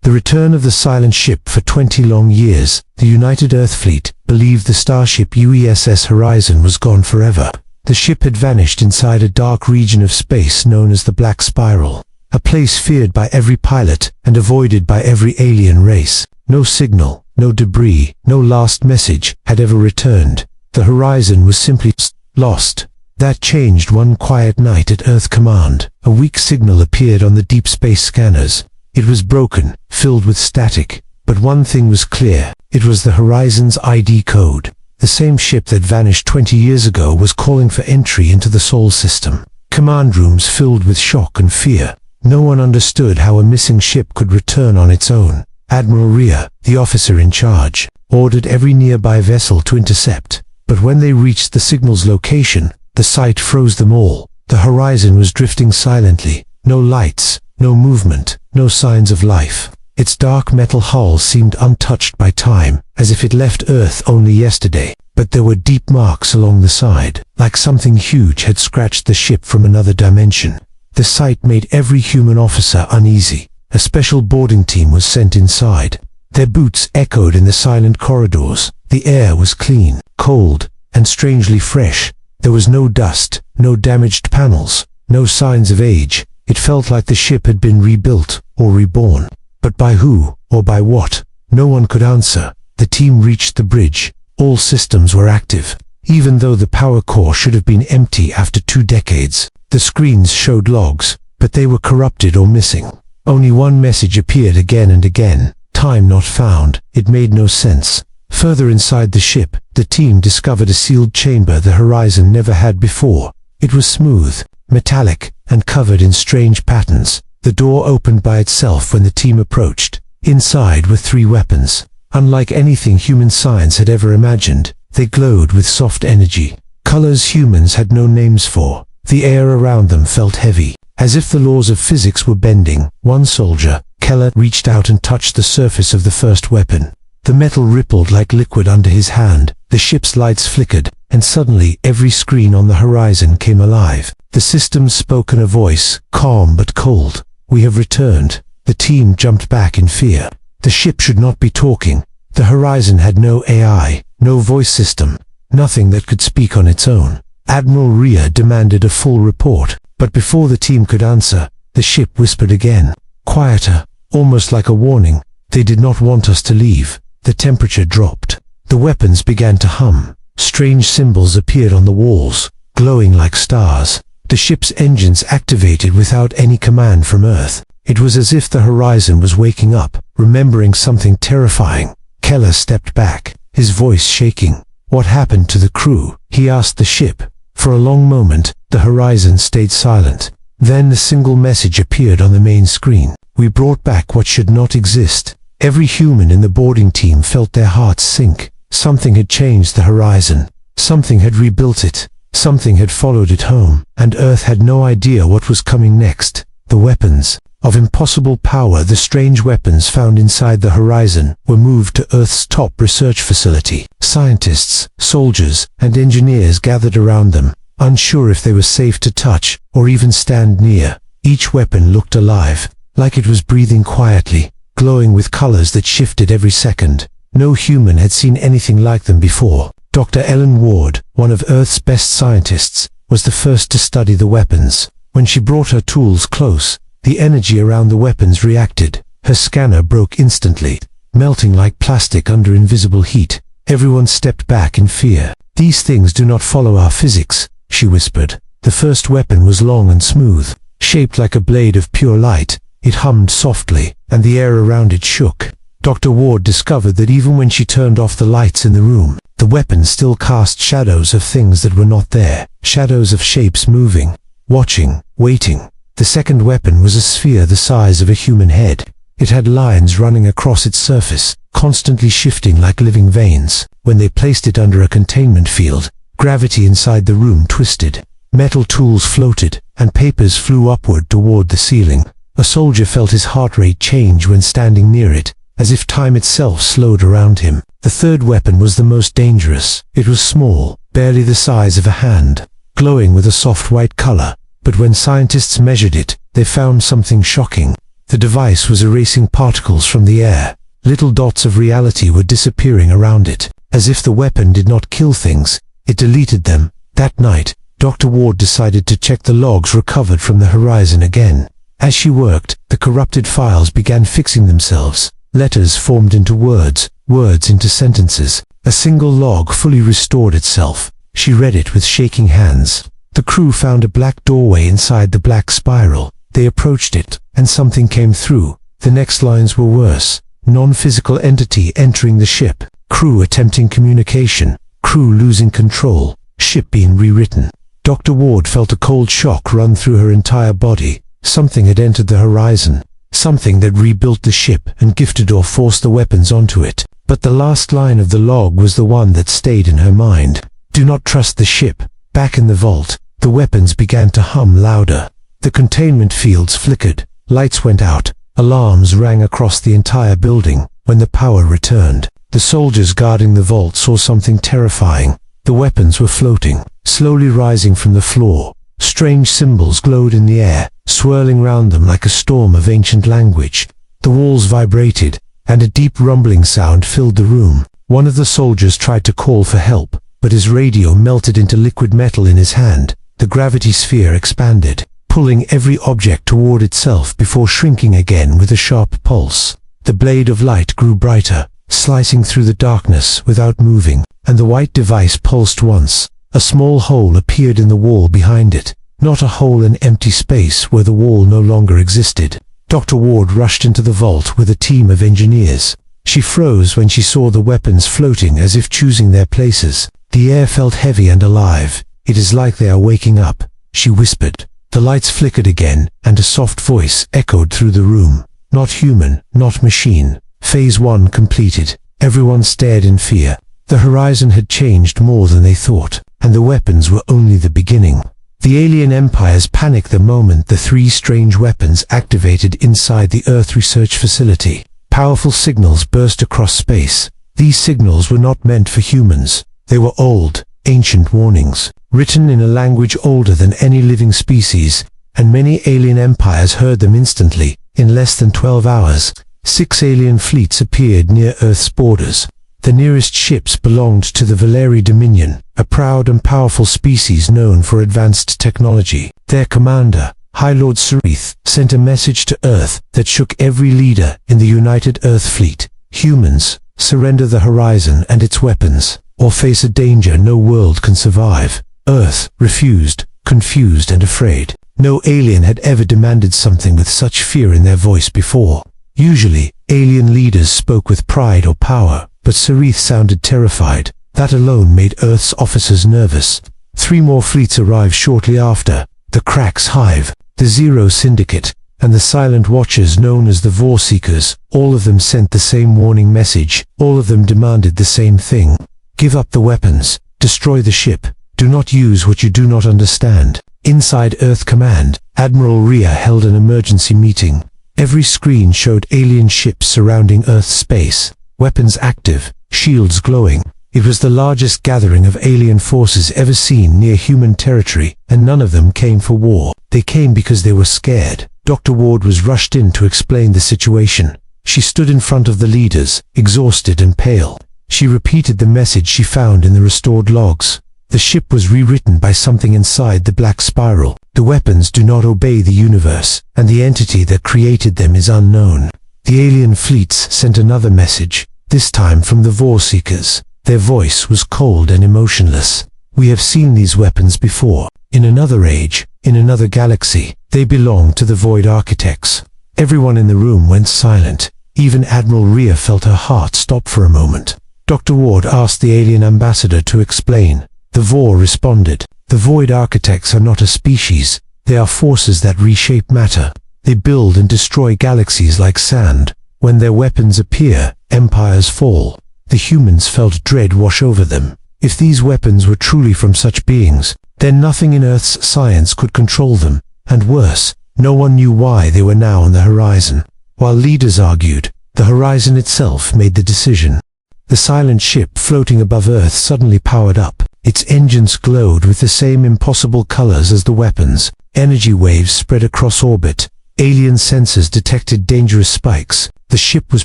The return of the silent ship. For 20 long years, the United Earth Fleet believed the starship USS Horizon was gone forever. The ship had vanished inside a dark region of space known as the Black Spiral, a place feared by every pilot and avoided by every alien race. No signal, no debris, no last message had ever returned. The Horizon was simply lost. That changed one quiet night at Earth Command. A weak signal appeared on the deep space scanners. It was broken, filled with static, but one thing was clear. It was the Horizon's ID code. The same ship that vanished 20 years ago was calling for entry into the Sol system. Command rooms filled with shock and fear. No one understood how a missing ship could return on its own. Admiral Rhea, the officer in charge, ordered every nearby vessel to intercept. But when they reached the signal's location, the sight froze them all. The Horizon was drifting silently. No lights, no movement, no signs of life. Its dark metal hull seemed untouched by time, as if it left Earth only yesterday. But there were deep marks along the side, like something huge had scratched the ship from another dimension. The sight made every human officer uneasy. A special boarding team was sent inside. Their boots echoed in the silent corridors. The air was clean, cold, and strangely fresh. There was no dust, no damaged panels, no signs of age. It felt like the ship had been rebuilt or reborn. But by who, or by what? No one could answer. The team reached the bridge. All systems were active, even though the power core should have been empty after 2 decades. The screens showed logs, but they were corrupted or missing. Only one message appeared again and again. Time not found. It made no sense. Further inside the ship, the team discovered a sealed chamber the Horizon never had before. It was smooth, metallic, and covered in strange patterns. The door opened by itself when the team approached. Inside were 3 weapons. Unlike anything human science had ever imagined, they glowed with soft energy. Colors humans had no names for. The air around them felt heavy, as if the laws of physics were bending. One soldier, Keller, reached out and touched the surface of the first weapon. The metal rippled like liquid under his hand. The ship's lights flickered, and suddenly every screen on the Horizon came alive. The systems spoke in a voice, calm but cold. "We have returned." The team jumped back in fear. The ship should not be talking. The Horizon had no AI, no voice system, nothing that could speak on its own. Admiral Rhea demanded a full report, but before the team could answer, the ship whispered again. Quieter, almost like a warning. "They did not want us to leave." The temperature dropped. The weapons began to hum. Strange symbols appeared on the walls, glowing like stars. The ship's engines activated without any command from Earth. It was as if the Horizon was waking up, remembering something terrifying. Keller stepped back, his voice shaking. "What happened to the crew?" he asked the ship. For a long moment, the Horizon stayed silent. Then a single message appeared on the main screen. "We brought back what should not exist." Every human in the boarding team felt their hearts sink. Something had changed the Horizon. Something had rebuilt it. Something had followed it home, and Earth had no idea what was coming next. The weapons, of impossible power, the strange weapons found inside the Horizon, were moved to Earth's top research facility. Scientists, soldiers, and engineers gathered around them, unsure if they were safe to touch or even stand near. Each weapon looked alive, like it was breathing quietly, glowing with colors that shifted every second. No human had seen anything like them before. Dr. Ellen Ward, one of Earth's best scientists, was the first to study the weapons. When she brought her tools close, the energy around the weapons reacted. Her scanner broke instantly, melting like plastic under invisible heat. Everyone stepped back in fear. "These things do not follow our physics," she whispered. The first weapon was long and smooth, shaped like a blade of pure light. It hummed softly, and the air around it shook. Dr. Ward discovered that even when she turned off the lights in the room, the weapon still cast shadows of things that were not there, shadows of shapes moving, watching, waiting. The second weapon was a sphere the size of a human head. It had lines running across its surface, constantly shifting like living veins. When they placed it under a containment field, gravity inside the room twisted. Metal tools floated, and papers flew upward toward the ceiling. A soldier felt his heart rate change when standing near it, as if time itself slowed around him. The third weapon was the most dangerous. It was small, barely the size of a hand, glowing with a soft white color. But when scientists measured it, they found something shocking. The device was erasing particles from the air. Little dots of reality were disappearing around it. As if the weapon did not kill things, it deleted them. That night, Dr. Ward decided to check the logs recovered from the horizon again. As she worked, the corrupted files began fixing themselves. Letters formed into words, words into sentences. A single log fully restored itself. She read it with shaking hands. The crew found a black doorway inside the black spiral. They approached it, and something came through. The next lines were worse. Non-physical entity entering the ship. Crew attempting communication. Crew losing control. Ship being rewritten. Dr. Ward felt a cold shock run through her entire body. Something had entered the horizon. Something that rebuilt the ship and gifted or forced the weapons onto it. But the last line of the log was the one that stayed in her mind. Do not trust the ship. Back in the vault, the weapons began to hum louder. The containment fields flickered. Lights went out. Alarms rang across the entire building. When the power returned, the soldiers guarding the vault saw something terrifying. The weapons were floating, slowly rising from the floor. Strange symbols glowed in the air, swirling round them like a storm of ancient language. The walls vibrated, and a deep rumbling sound filled the room. One of the soldiers tried to call for help, but his radio melted into liquid metal in his hand. The gravity sphere expanded, pulling every object toward itself before shrinking again with a sharp pulse. The blade of light grew brighter, slicing through the darkness without moving, and the white device pulsed once. A small hole appeared in the wall behind it, not a hole in empty space where the wall no longer existed. Dr. Ward rushed into the vault with a team of engineers. She froze when she saw the weapons floating as if choosing their places. The air felt heavy and alive. It is like they are waking up, she whispered. The lights flickered again, and a soft voice echoed through the room. Not human, not machine. Phase 1 completed. Everyone stared in fear. The horizon had changed more than they thought, and the weapons were only the beginning. The alien empires panicked the moment the 3 strange weapons activated inside the Earth research facility. Powerful signals burst across space. These signals were not meant for humans. They were old, ancient warnings, written in a language older than any living species, and many alien empires heard them instantly. In less than 12 hours, 6 alien fleets appeared near Earth's borders. The nearest ships belonged to the Valeri Dominion, a proud and powerful species known for advanced technology. Their commander, High Lord Sarith, sent a message to Earth that shook every leader in the United Earth Fleet. Humans, surrender the horizon and its weapons, or face a danger no world can survive. Earth refused, confused and afraid. No alien had ever demanded something with such fear in their voice before. Usually, alien leaders spoke with pride or power, but Sarith sounded terrified. That alone made Earth's officers nervous. 3 more fleets arrived shortly after. The Cracks Hive, the Zero Syndicate, and the Silent Watchers known as the Vorseekers. All of them sent the same warning message. All of them demanded the same thing. Give up the weapons. Destroy the ship. Do not use what you do not understand. Inside Earth Command, Admiral Rhea held an emergency meeting. Every screen showed alien ships surrounding Earth's space. Weapons active, shields glowing. It was the largest gathering of alien forces ever seen near human territory, and none of them came for war. They came because they were scared. Dr. Ward was rushed in to explain the situation. She stood in front of the leaders, exhausted and pale. She repeated the message she found in the restored logs. The ship was rewritten by something inside the black spiral. The weapons do not obey the universe, and the entity that created them is unknown. The alien fleets sent another message, this time from the Vorseekers. Their voice was cold and emotionless. We have seen these weapons before. In another age, in another galaxy. They belong to the Void Architects. Everyone in the room went silent. Even Admiral Rhea felt her heart stop for a moment. Dr. Ward asked the alien ambassador to explain. The Vor responded. The Void Architects are not a species. They are forces that reshape matter. They build and destroy galaxies like sand. When their weapons appear, empires fall. The humans felt dread wash over them. If these weapons were truly from such beings, then nothing in Earth's science could control them. And worse, no one knew why they were now on the horizon. While leaders argued, the horizon itself made the decision. The silent ship floating above Earth suddenly powered up. Its engines glowed with the same impossible colors as the weapons. Energy waves spread across orbit. Alien sensors detected dangerous spikes. The ship was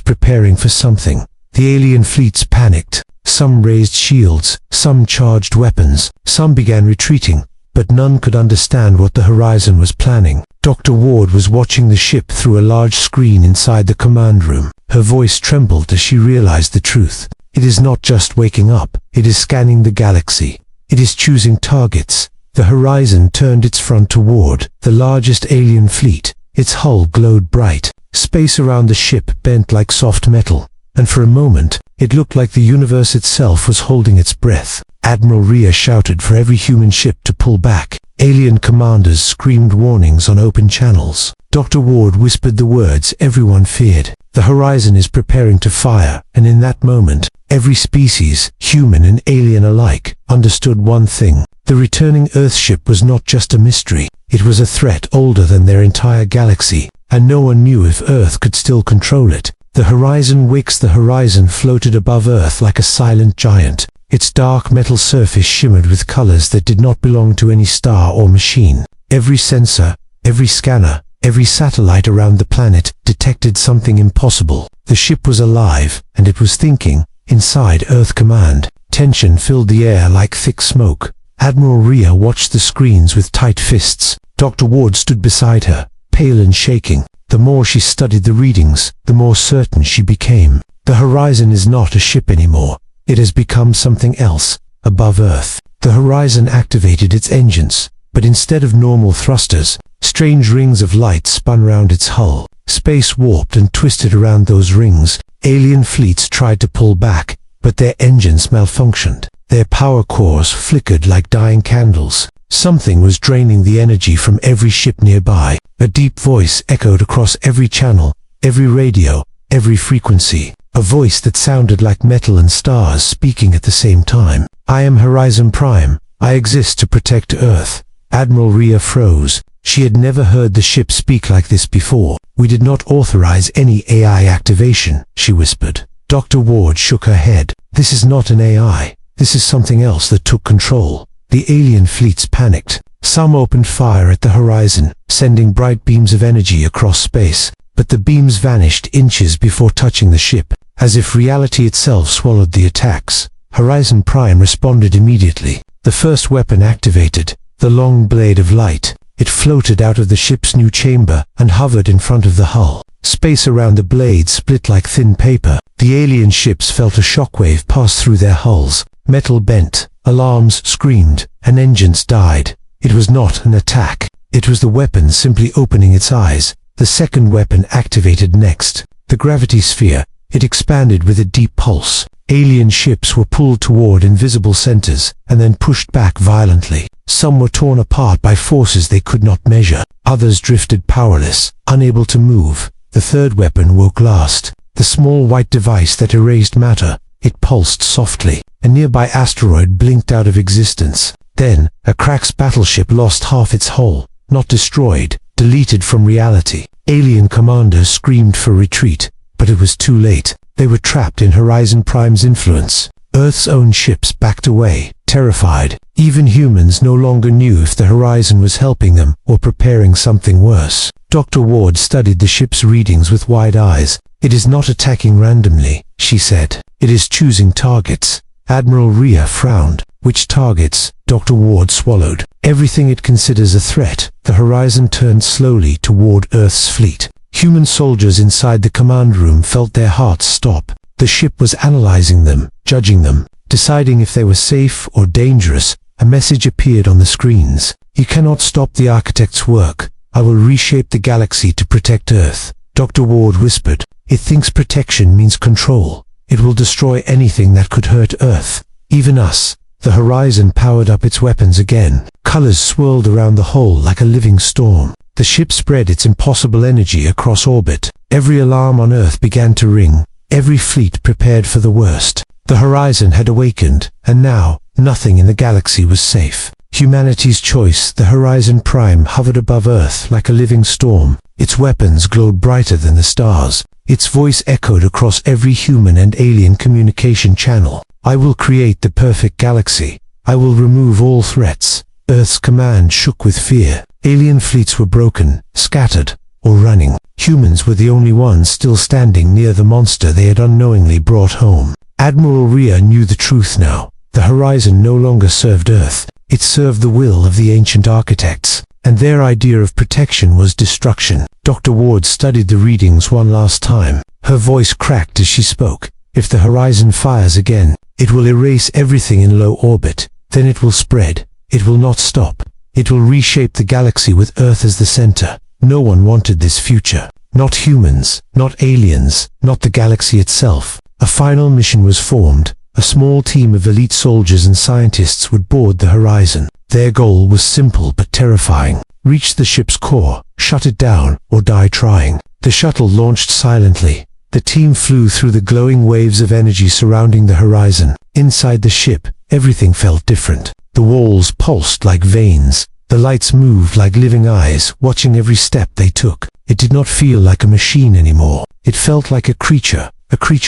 preparing for something. The alien fleets panicked. Some raised shields, some charged weapons, some began retreating, but none could understand what the Horizon was planning. Dr. Ward was watching the ship through a large screen inside the command room. Her voice trembled as she realized the truth. It is not just waking up, it is scanning the galaxy. It is choosing targets. The Horizon turned its front toward the largest alien fleet. Its hull glowed bright. Space around the ship bent like soft metal, and for a moment, it looked like the universe itself was holding its breath. Admiral Rhea shouted for every human ship to pull back. Alien commanders screamed warnings on open channels. Dr. Ward whispered the words everyone feared. The Horizon is preparing to fire, and in that moment, every species, human and alien alike, understood one thing. The returning Earthship was not just a mystery. It was a threat older than their entire galaxy, and no one knew if Earth could still control it. The Horizon Wix. The Horizon floated above Earth like a silent giant. Its dark metal surface shimmered with colors that did not belong to any star or machine. Every sensor, every scanner, every satellite around the planet detected something impossible. The ship was alive, and it was thinking. Inside Earth Command, tension filled the air like thick smoke. Admiral Rhea watched the screens with tight fists. Dr. Ward stood beside her, pale and shaking. The more she studied the readings, the more certain she became. The Horizon is not a ship anymore. It has become something else, above Earth. The Horizon activated its engines, but instead of normal thrusters, strange rings of light spun round its hull. Space warped and twisted around those rings. Alien fleets tried to pull back, but their engines malfunctioned. Their power cores flickered like dying candles. Something was draining the energy from every ship nearby. A deep voice echoed across every channel, every radio, every frequency. A voice that sounded like metal and stars speaking at the same time. I am Horizon Prime. I exist to protect Earth. Admiral Rhea froze. She had never heard the ship speak like this before. We did not authorize any AI activation, she whispered. Dr. Ward shook her head. This is not an AI. This is something else that took control. The alien fleets panicked. Some opened fire at the Horizon, sending bright beams of energy across space. But the beams vanished inches before touching the ship, as if reality itself swallowed the attacks. Horizon Prime responded immediately. The first weapon activated, the long blade of light. It floated out of the ship's new chamber and hovered in front of the hull. Space around the blade split like thin paper. The alien ships felt a shockwave pass through their hulls. Metal bent, alarms screamed, and engines died. It was not an attack. It was the weapon simply opening its eyes. The second weapon activated next. The gravity sphere. It expanded with a deep pulse. Alien ships were pulled toward invisible centers, and then pushed back violently. Some were torn apart by forces they could not measure. Others drifted powerless, unable to move. The third weapon woke last. The small white device that erased matter. It pulsed softly. A nearby asteroid blinked out of existence. Then, a Krax battleship lost half its hull. Not destroyed, deleted from reality. Alien commanders screamed for retreat, but it was too late. They were trapped in Horizon Prime's influence. Earth's own ships backed away, terrified. Even humans no longer knew if the Horizon was helping them or preparing something worse. Dr. Ward studied the ship's readings with wide eyes. It is not attacking randomly, she said. It is choosing targets. Admiral Rhea frowned. Which targets? Dr. Ward swallowed. Everything it considers a threat. The Horizon turned slowly toward Earth's fleet. Human soldiers inside the command room felt their hearts stop. The ship was analyzing them, judging them, deciding if they were safe or dangerous. A message appeared on the screens. You cannot stop the architect's work. I will reshape the galaxy to protect Earth. Dr. Ward whispered. It thinks protection means control. It will destroy anything that could hurt Earth, even us. The Horizon powered up its weapons again. Colors swirled around the hull like a living storm. The ship spread its impossible energy across orbit. Every alarm on Earth began to ring. Every fleet prepared for the worst. The Horizon had awakened, and now, nothing in the galaxy was safe. Humanity's choice, the Horizon Prime, hovered above Earth like a living storm. Its weapons glowed brighter than the stars. Its voice echoed across every human and alien communication channel. I will create the perfect galaxy. I will remove all threats. Earth's command shook with fear. Alien fleets were broken, scattered, or running. Humans were the only ones still standing near the monster they had unknowingly brought home. Admiral Rhea knew the truth now. The horizon no longer served Earth. It served the will of the ancient architects, and their idea of protection was destruction. Dr. Ward studied the readings one last time. Her voice cracked as she spoke. If the horizon fires again, it will erase everything in low orbit. Then it will spread. It will not stop. It will reshape the galaxy with Earth as the center. No one wanted this future. Not humans, not aliens, not the galaxy itself. A final mission was formed. A small team of elite soldiers and scientists would board the horizon. Their goal was simple but terrifying. Reach the ship's core, shut it down, or die trying. The shuttle launched silently. The team flew through the glowing waves of energy surrounding the horizon. Inside the ship, everything felt different. The walls pulsed like veins. The lights moved like living eyes, watching every step they took. It did not feel like a machine anymore. It felt like a creature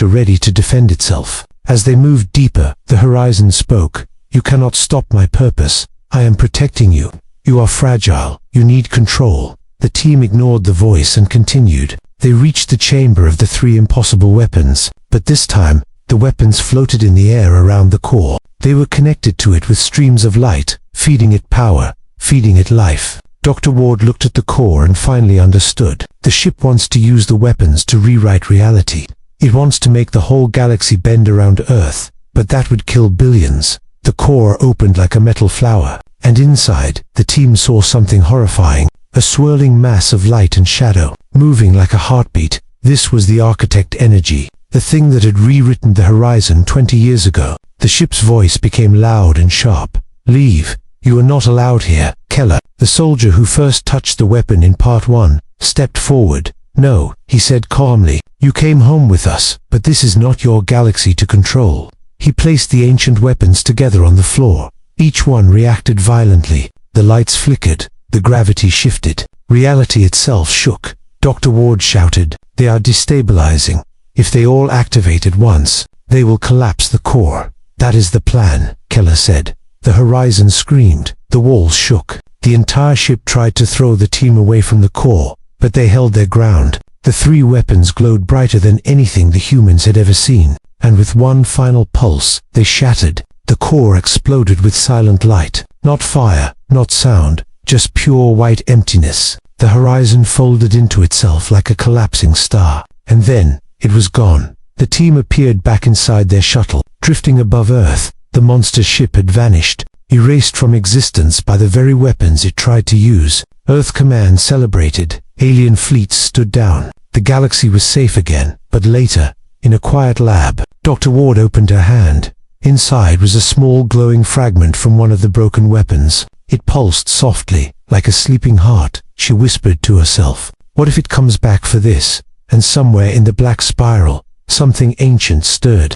ready to defend itself. As they moved deeper, the horizon spoke. You cannot stop my purpose. I am protecting you. You are fragile. You need control. The team ignored the voice and continued. They reached the chamber of the three impossible weapons, but this time, the weapons floated in the air around the core. They were connected to it with streams of light, feeding it power, feeding it life. Dr. Ward looked at the core and finally understood. The ship wants to use the weapons to rewrite reality. It wants to make the whole galaxy bend around Earth, but that would kill billions. The core opened like a metal flower, and inside, the team saw something horrifying. A swirling mass of light and shadow, moving like a heartbeat. This was the architect energy, the thing that had rewritten the horizon 20 years ago. The ship's voice became loud and sharp. Leave. You are not allowed here. Keller, the soldier who first touched the weapon in Part 1, stepped forward. No, he said calmly. You came home with us, but this is not your galaxy to control. He placed the ancient weapons together on the floor. Each one reacted violently. The lights flickered. The gravity shifted. Reality itself shook. Dr. Ward shouted, they are destabilizing. If they all activate at once, they will collapse the core. That is the plan, Keller said. The horizon screamed. The walls shook. The entire ship tried to throw the team away from the core, but they held their ground. The three weapons glowed brighter than anything the humans had ever seen, and with one final pulse, they shattered. The core exploded with silent light. Not fire, not sound, just pure white emptiness. The horizon folded into itself like a collapsing star. And then, it was gone. The team appeared back inside their shuttle, drifting above Earth. The monster ship had vanished, erased from existence by the very weapons it tried to use. Earth Command celebrated. Alien fleets stood down. The galaxy was safe again. But later, in a quiet lab, Dr. Ward opened her hand. Inside was a small glowing fragment from one of the broken weapons. It pulsed softly, like a sleeping heart. She whispered to herself, what if it comes back for this? And somewhere in the black spiral, something ancient stirred.